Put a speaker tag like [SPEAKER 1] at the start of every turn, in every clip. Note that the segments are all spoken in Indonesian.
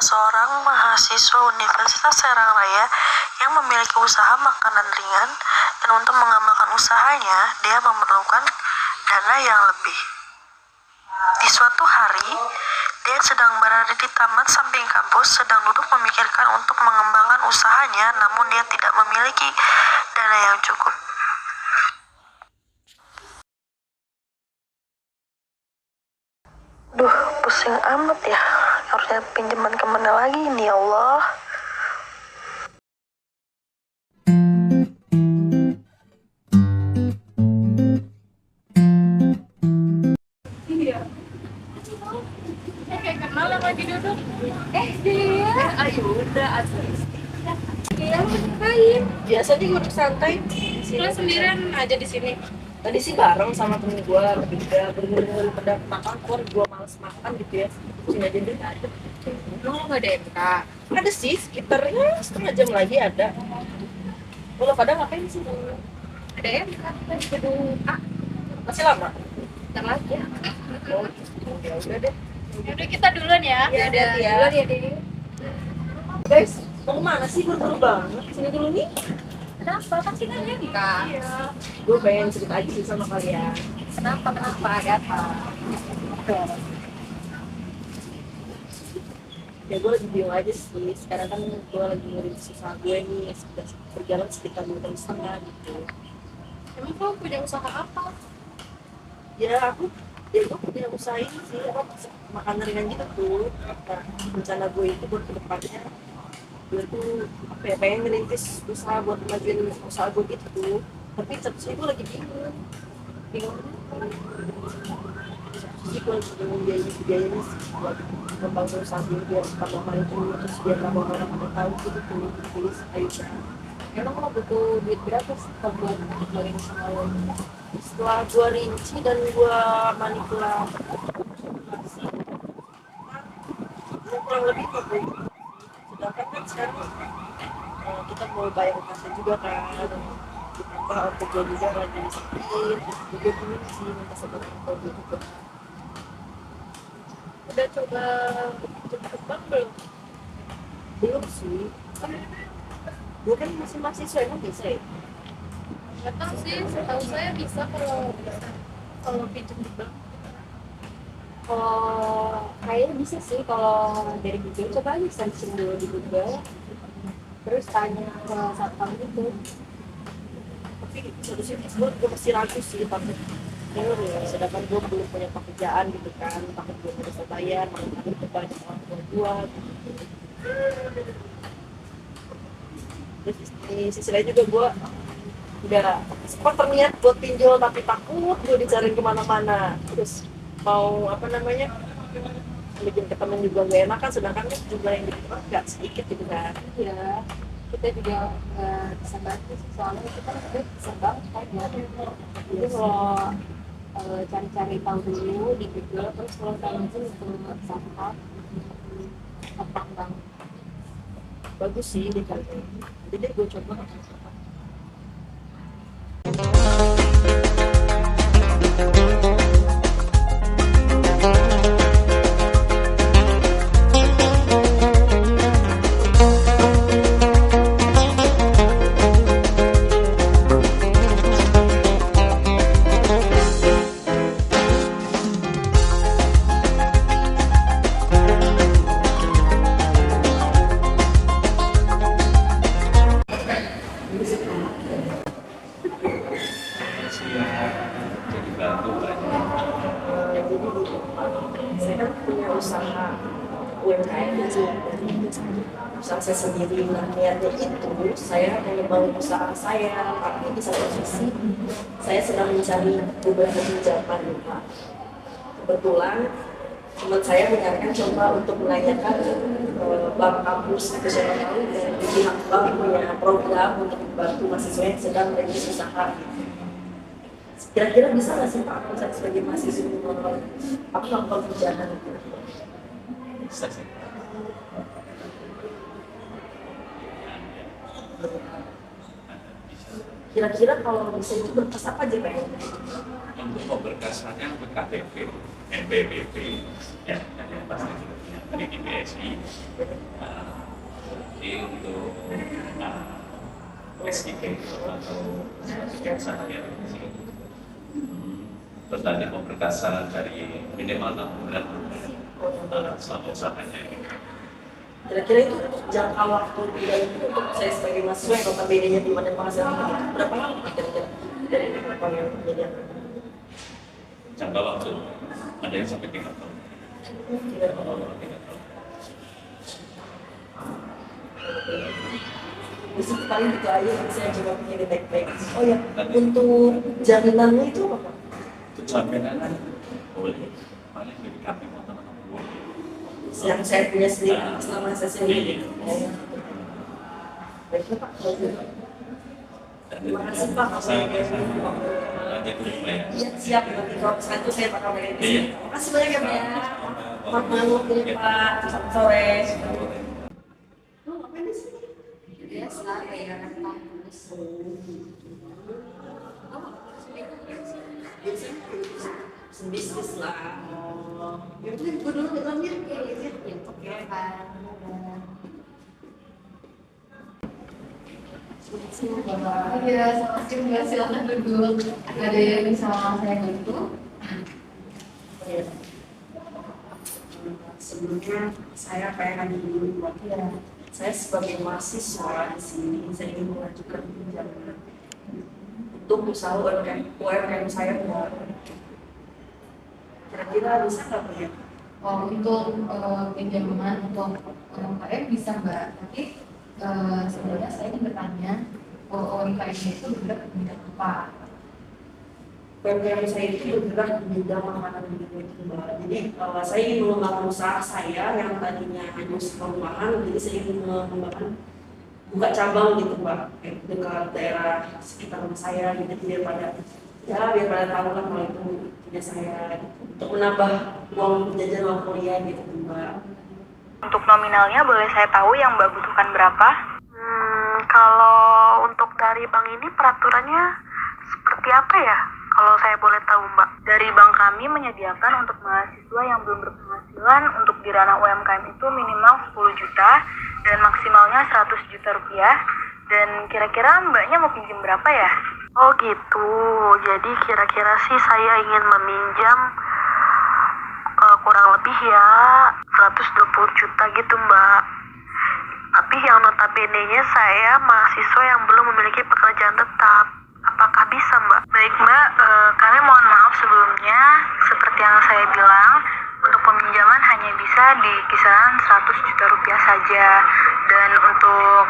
[SPEAKER 1] Seorang mahasiswa Universitas Serang Raya yang memiliki usaha makanan ringan, dan untuk mengembangkan usahanya, dia memerlukan dana yang lebih. Di suatu hari, dia sedang berada di taman samping kampus, sedang duduk memikirkan untuk mengembangkan usahanya, namun dia tidak memiliki dana yang cukup. Duh, pusing amat ya. Harusnya pinjaman kemana lagi ini, ya Allah.
[SPEAKER 2] Iya. Kayak kenal yang lagi duduk. Dia. Ayo udah asli. Iya, ngapain?
[SPEAKER 1] Biasa nih duduk santai.
[SPEAKER 2] Lo sendirian aja di sini.
[SPEAKER 1] Tadi sih bareng sama temen gue, bertiga bener-bener pada makan, gue males makan gitu ya. Sini aja deh, ada.
[SPEAKER 2] Lo nggak ada MK?
[SPEAKER 1] Ada sih, sekitarnya setengah jam lagi ada. Lo pada ngapain sih?
[SPEAKER 2] Ada MK di gedung A.
[SPEAKER 1] Masih lama?
[SPEAKER 2] Ntar lagi ya.
[SPEAKER 1] Oh, ya udah deh.
[SPEAKER 2] Udah kita duluan ya.
[SPEAKER 1] Iya, hati-hati ya.
[SPEAKER 2] Duluan ya deh.
[SPEAKER 1] Guys, mau kemana sih? Buru-buru banget. Sini dulu nih.
[SPEAKER 2] Kenapa? Kan kita ada MK. Iya.
[SPEAKER 1] Gue pengen cerita aja sih sama kalian.
[SPEAKER 2] Kenapa? Ada apa?
[SPEAKER 1] Ya gue lagi bingung aja sih. Sekarang kan gue lagi ngerintis usaha gue nih. Sudah berjalan sekitar 2 tahun setengah gitu.
[SPEAKER 2] Emang lo punya usaha apa?
[SPEAKER 1] Ya gue punya usaha ini sih, makanan ringan gitu tuh. Nah, rencana gue itu buat kedepannya, gue tuh pengen ngerintis usaha buat majuin usaha gue gitu. Tapi satu sisi gue lagi bingung sih, gue lagi bingung biayanya sih buat membangun usaha gue biar tambah maju, terus biar tambah orang tahu gitu tuh. Tulis ayo.
[SPEAKER 2] Emang lo butuh duit berapa sih kalau buat ngembangin usaha lo?
[SPEAKER 1] Setelah gue rinci dan gue manipulasi, kurang lebih tuh. Sedangkan kan sekarang kita mau bayar UKT juga kan, ditambah kerja juga lagi sakit, juga bingung sih minta sebuah info gitu.
[SPEAKER 2] Udah coba jemput bank belum?
[SPEAKER 1] Belum sih, gue kan masih mahasiswa, emang bisa ya?
[SPEAKER 2] Nggak tahu sih, setahu saya bisa kalau pinjam di bank.
[SPEAKER 3] Kalau kayaknya bisa sih kalau dari Google, coba aja searching dulu di Google, terus tanya ke satpam gitu.
[SPEAKER 1] Tapi satu sisi gue masih ragu sih, takut dengar ya, sedangkan gue belum punya pekerjaan gitu kan, takut gue nggak bisa bayar, malah takut banyak orang tua gue gitu. Terus di sisi lain juga gue udah sempat terniat buat pinjol, tapi takut gue dicariin kemana-mana. Terus mau bikin ke temen juga gak enak kan, sedangkan jumlah yang dibuat gak sedikit gitu kan.
[SPEAKER 3] Ya, kita juga nggak bisa bantu sih, soalnya kita udah bisa banget kan ya. Jadi kalau cari-cari tahu dulu di Google, terus kalau tanya ke satpam bank.
[SPEAKER 1] Bagus sih di kali. Jadi gue coba. Saya kan punya usaha
[SPEAKER 4] UMKM itu usaha saya sendiri. Nah, niatnya itu saya mengembangkan usaha saya, tapi di satu sisi saya sedang mencari beberapa pinjaman, Pak. Kebetulan teman saya menyarankan coba untuk menanyakan bank kampus itu, siapa tahu dari pihak bank punya program untuk membantu mahasiswa yang sedang merintis usaha gitu. Kira-kira bisa nggak sih Pak, aku saya sebagai mahasiswa aku melakukan pinjaman itu?
[SPEAKER 5] Bisa sih.
[SPEAKER 4] Kira-kira kalau bisa itu berkas apa aja Pak?
[SPEAKER 5] Untuk pemberkasannya KTP, NPWP, ya, yang pasti juga punya dari BSI. Jadi untuk SIP atau sertifikat saya di sini. Terus nanti pemberkasan dari minimal 6 bulan selama usahanya ini.
[SPEAKER 4] Kira-kira itu jangka waktu untuk saya sebagai mahasiswa yang notabene-nya di mana penghasilan itu berapa lama kira-kira dari orang yang menyediakan?
[SPEAKER 5] Jangka waktu ada yang sampai 3 tahun.
[SPEAKER 4] 3 tahun.
[SPEAKER 5] 3 tahun.
[SPEAKER 4] Di situ paling itu aja yang saya coba pikirin baik-baik. Oh ya, untuk jaminannya itu apa Pak?
[SPEAKER 5] Untuk jaminan boleh, paling dari kami mau teman-teman boleh.
[SPEAKER 4] Yang saya punya sendiri selama saya sendiri.
[SPEAKER 5] Iya.
[SPEAKER 4] Baiklah Pak, kalau gitu.
[SPEAKER 5] Dan
[SPEAKER 4] Terima kasih Pak.
[SPEAKER 5] lanjut dulu ya.
[SPEAKER 4] Iya, siap. Nanti kalau misalnya itu saya bakal main di
[SPEAKER 5] Iya.
[SPEAKER 4] sini. Terima kasih banyak ya Pak ya. Selamat malam waktunya Pak. Selamat sore. Lu ngapain di sini?
[SPEAKER 3] Biasa kayak anak kampus.
[SPEAKER 4] Bisnis lah. Ya udah, gue dulu dalam ya.
[SPEAKER 3] Ya, oke kan. Iya, selamat silakan duduk. Ada yang bisa saya bantu?
[SPEAKER 4] Ya. Sebelumnya saya pengen dulu buat ya. Saya sebagai mahasiswa di sini saya ingin mengajukan pinjaman untuk usaha UMKM saya Mbak. Kira-kira bisa nggak Pak ya?
[SPEAKER 3] Oh, untuk pinjaman untuk UMKM bisa Mbak, tapi sebenarnya saya ingin bertanya, UMKM itu bergerak di bidang apa?
[SPEAKER 4] UMKM saya itu bergerak di bidang makanan gitu Mbak. Jadi saya ingin mengembangkan usaha saya yang tadinya hanya usaha rumahan, jadi saya ingin mengembangkan buka cabang gitu Mbak, dekat daerah sekitar rumah saya gitu, biar pada tahu lah kalau itu punya saya gitu. Untuk menambah uang jajan uang kuliah gitu Mbak.
[SPEAKER 1] Untuk nominalnya boleh saya tahu yang Mbak butuhkan berapa? Kalau untuk dari bank ini peraturannya seperti apa ya? Kalau saya boleh tahu Mbak. Dari bank kami menyediakan untuk mahasiswa yang belum berpenghasilan untuk di ranah UMKM itu minimal 10 juta dan maksimalnya 100 juta rupiah. Dan kira-kira Mbaknya mau pinjam berapa ya? Oh gitu, jadi kira-kira sih saya ingin meminjam kurang lebih ya 120 juta gitu Mbak. Tapi yang notabene-nya saya mahasiswa yang belum memiliki pekerjaan tetap. Apakah bisa Mbak? Baik Mbak, kami mohon maaf sebelumnya. Seperti yang saya bilang, untuk peminjaman hanya bisa di kisaran 100 juta rupiah saja. Dan untuk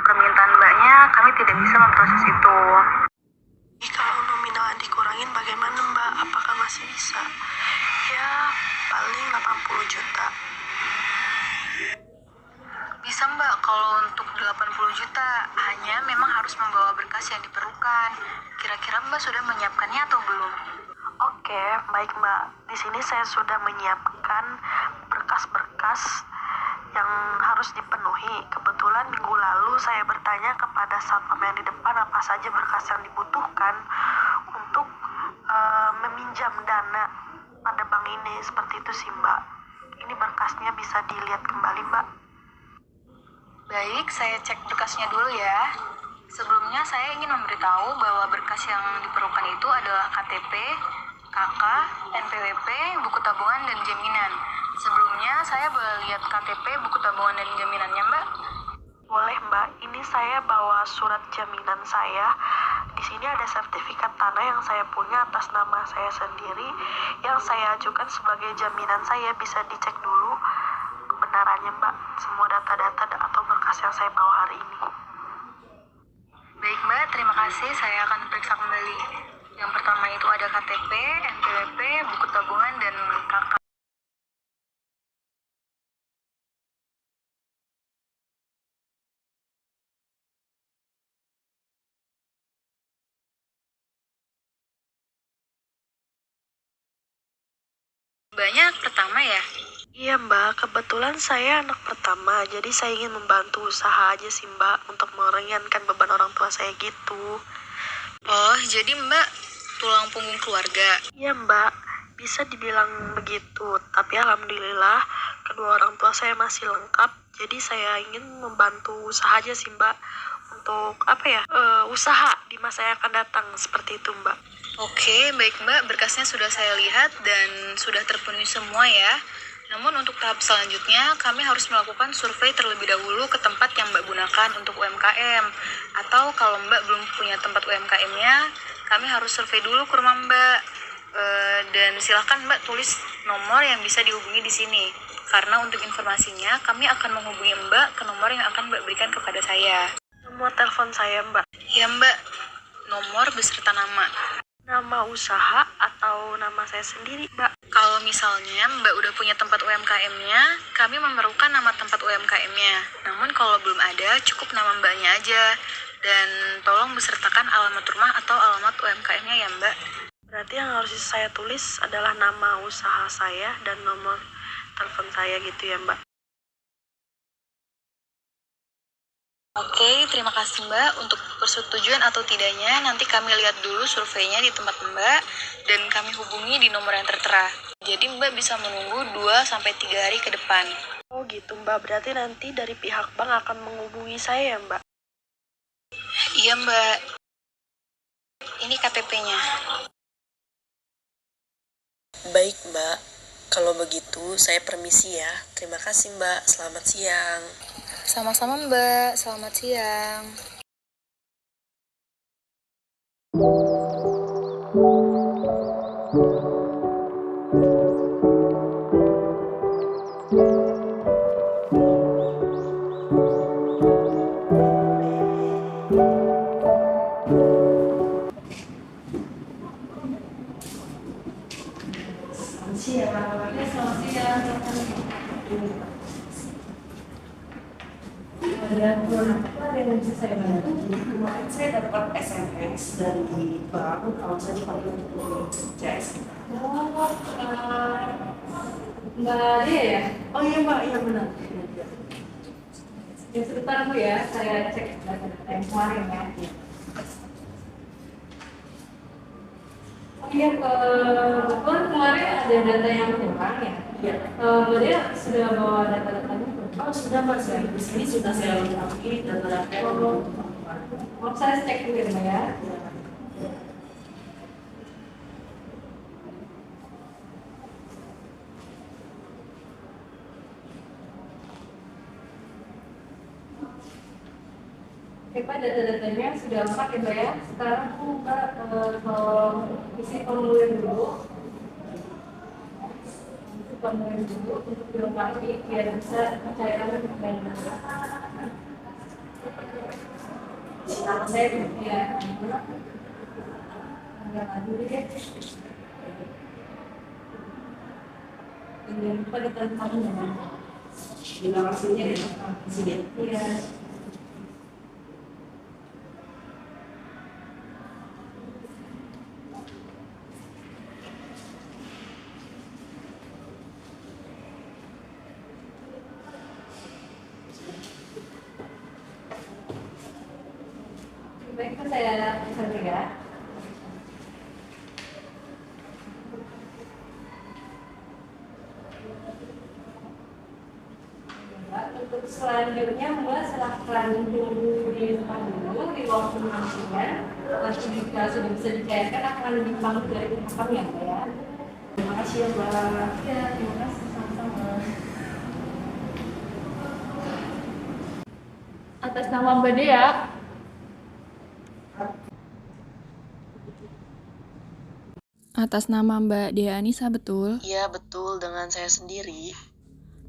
[SPEAKER 1] permintaan Mbaknya, kami tidak bisa memproses itu. Kalau nominal dikurangin bagaimana Mbak? Apakah masih bisa? Ya, paling 80 juta. Bisa Mbak, kalau untuk 80 juta, hanya memang harus membawa berkas yang diperlukan. Kira-kira Mbak sudah menyiapkannya atau belum? Oke, baik Mbak. Di sini saya sudah menyiapkan berkas-berkas yang harus dipenuhi. Kebetulan minggu lalu saya bertanya kepada satpam yang di depan apa saja berkas yang dibutuhkan untuk meminjam dana pada bank ini. Seperti itu sih Mbak. Ini berkasnya bisa dilihat kembali Mbak. Baik, saya cek berkasnya dulu ya. Sebelumnya saya ingin memberitahu bahwa berkas yang diperlukan itu adalah KTP, KK, NPWP, buku tabungan, dan jaminan. Sebelumnya saya boleh lihat KTP, buku tabungan, dan jaminannya Mbak? Boleh Mbak, ini saya bawa surat jaminan saya. Di sini ada sertifikat tanah yang saya punya atas nama saya sendiri, yang saya ajukan sebagai jaminan saya. Bisa dicek dulu kebenaran caranya Mbak, semua data-data atau berkas yang saya bawa hari ini.
[SPEAKER 2] Baik Mbak, terima kasih. Saya akan periksa kembali. Yang pertama itu ada KTP, NPWP, buku tabungan, dan KK. Banyak pertama ya?
[SPEAKER 1] Iya Mbak, kebetulan saya anak pertama, jadi saya ingin membantu usaha aja sih Mbak, untuk meringankan beban orang tua saya gitu.
[SPEAKER 2] Oh, jadi Mbak tulang punggung keluarga.
[SPEAKER 1] Iya Mbak, bisa dibilang begitu, tapi alhamdulillah kedua orang tua saya masih lengkap, jadi saya ingin membantu usaha aja sih Mbak, untuk usaha di masa yang akan datang, seperti itu Mbak.
[SPEAKER 2] Oke, baik Mbak, berkasnya sudah saya lihat dan sudah terpenuhi semua ya. Namun untuk tahap selanjutnya, kami harus melakukan survei terlebih dahulu ke tempat yang Mbak gunakan untuk UMKM. Atau kalau Mbak belum punya tempat UMKM-nya, kami harus survei dulu ke rumah Mbak. Dan silakan Mbak tulis nomor yang bisa dihubungi di sini. Karena untuk informasinya, kami akan menghubungi Mbak ke nomor yang akan Mbak berikan kepada saya.
[SPEAKER 1] Nomor telepon saya Mbak.
[SPEAKER 2] Ya Mbak, nomor beserta nama.
[SPEAKER 1] Nama usaha atau nama saya sendiri Mbak?
[SPEAKER 2] Kalau misalnya Mbak udah punya tempat UMKM-nya, kami memerlukan nama tempat UMKM-nya. Namun kalau belum ada, cukup nama Mbaknya aja. Dan tolong besertakan alamat rumah atau alamat UMKM-nya ya Mbak.
[SPEAKER 1] Berarti yang harus saya tulis adalah nama usaha saya dan nomor telepon saya gitu ya Mbak.
[SPEAKER 2] Oke, terima kasih Mbak. Untuk persetujuan atau tidaknya, nanti kami lihat dulu surveinya di tempat Mbak, dan kami hubungi di nomor yang tertera. Jadi Mbak bisa menunggu 2-3 hari ke depan.
[SPEAKER 1] Oh gitu Mbak, berarti nanti dari pihak bank akan menghubungi saya ya Mbak?
[SPEAKER 2] Iya Mbak. Ini KTP-nya.
[SPEAKER 4] Baik Mbak, kalau begitu saya permisi ya. Terima kasih Mbak, selamat siang.
[SPEAKER 2] Sama-sama Mbak, selamat siang.
[SPEAKER 4] Dan apa yang bisa saya bantu? Jadi kemarin saya dapat SMS dari bank kalau saya dipanggil untuk CS.
[SPEAKER 3] Mbak Dia ya?
[SPEAKER 4] Oh iya Mbak, iya benar.
[SPEAKER 3] Ya sebentar Bu ya, saya cek data yang kemarin ya. Oh iya, kemarin ada data yang kurang ya?
[SPEAKER 4] Iya.
[SPEAKER 3] Mbak Dia sudah bawa data-datanya?
[SPEAKER 4] Oh sudah Mbak, saya di sini sudah saya lengkapi data-data yang
[SPEAKER 3] Mau saya cek dulu ya Mbak ya? Oke Pak, data-datanya sudah lengkap ya Mbak ya? Sekarang Mbak kalau isi formulir dulu. Formulir dulu untuk dilengkapi biar bisa cairkan dengan nama saya ya. Agak dulu ya. Jangan lupa data kamu dengan
[SPEAKER 4] di lokasinya di sini.
[SPEAKER 3] iya. Baik, itu saya tuliskan ya. Mbak, untuk selanjutnya Mbak silahkan tunggu di depan dulu di ruang penantian. Nanti jika sudah bisa dicairkan akan dipanggil dari pihak kami ya Mbak ya.
[SPEAKER 4] Terima kasih ya Mbak.
[SPEAKER 3] Ya, terima kasih sama-sama. Atas nama Mbak Dea.
[SPEAKER 6] Atas nama Mbak Dea Anissa, betul?
[SPEAKER 4] Iya betul, dengan saya sendiri.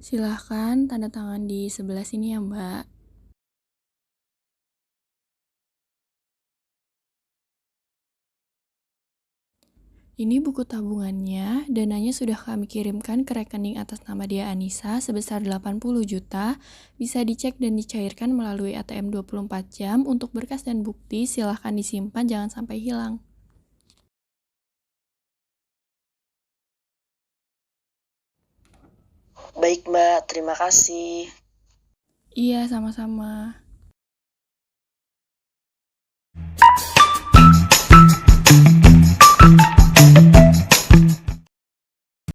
[SPEAKER 6] Silahkan tanda tangan di sebelah sini ya, Mbak. Ini buku tabungannya, dananya sudah kami kirimkan ke rekening atas nama Dia Anissa sebesar 80 juta, bisa dicek dan dicairkan melalui ATM 24 jam untuk berkas dan bukti, silahkan disimpan jangan sampai hilang.
[SPEAKER 4] Baik Mbak, terima kasih.
[SPEAKER 6] Iya, sama-sama.